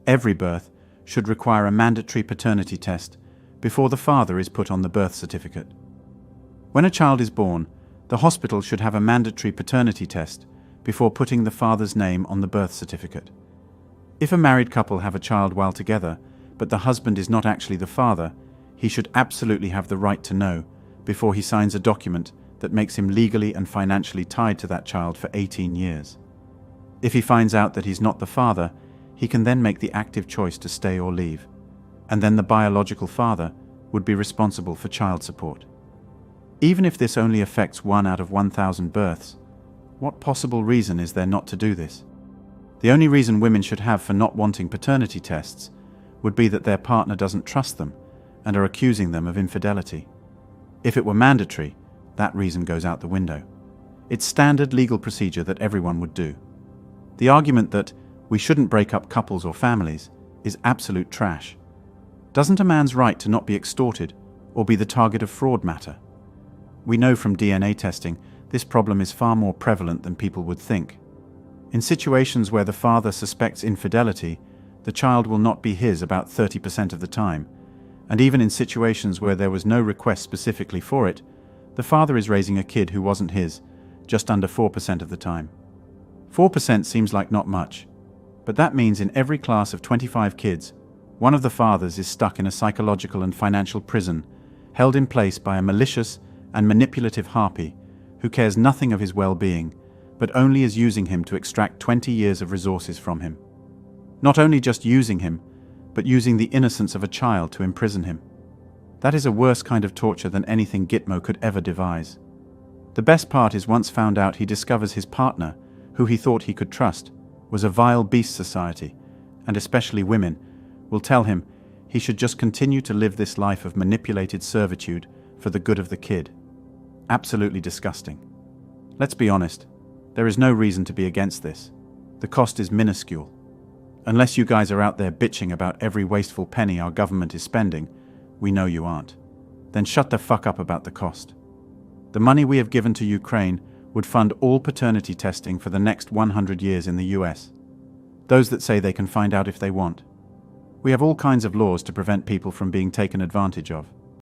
every birth should require a mandatory paternity test before the father is put on the birth certificate. When a child is born, the hospital should have a mandatory paternity test before putting the father's name on the birth certificate. If a married couple have a child while together, but the husband is not actually the father, he should absolutely have the right to know before he signs a document that makes him legally and financially tied to that child for 18 years. If he finds out that he's not the father, he can then make the active choice to stay or leave, and then the biological father would be responsible for child support. Even if this only affects 1 out of 1,000 births, what possible reason is there not to do this? The only reason women should have for not wanting paternity tests would be that their partner doesn't trust them and are accusing them of infidelity. If it were mandatory, that reason goes out the window. It's standard legal procedure that everyone would do. The argument that we shouldn't break up couples or families is absolute trash. Doesn't a man's right to not be extorted or be the target of fraud matter? We know from DNA testing this problem is far more prevalent than people would think. In situations where the father suspects infidelity, the child will not be his about 30% of the time, and even in situations where there was no request specifically for it, the father is raising a kid who wasn't his, just under 4% of the time. 4% seems like not much, but that means in every class of 25 kids, one of the fathers is stuck in a psychological and financial prison, held in place by a malicious and manipulative harpy who cares nothing of his well-being, but only is using him to extract 20 years of resources from him. Not only just using him, but using the innocence of a child to imprison him. That is a worse kind of torture than anything Gitmo could ever devise. The best part is once found out he discovers his partner, who he thought he could trust, was a vile beast society, and especially women, will tell him he should just continue to live this life of manipulated servitude for the good of the kid. Absolutely disgusting. Let's be honest, there is no reason to be against this. The cost is minuscule. Unless you guys are out there bitching about every wasteful penny our government is spending, we know you aren't. Then shut the fuck up about the cost. The money we have given to Ukraine would fund all paternity testing for the next 100 years in the US. Those that say they can find out if they want. We have all kinds of laws to prevent people from being taken advantage of.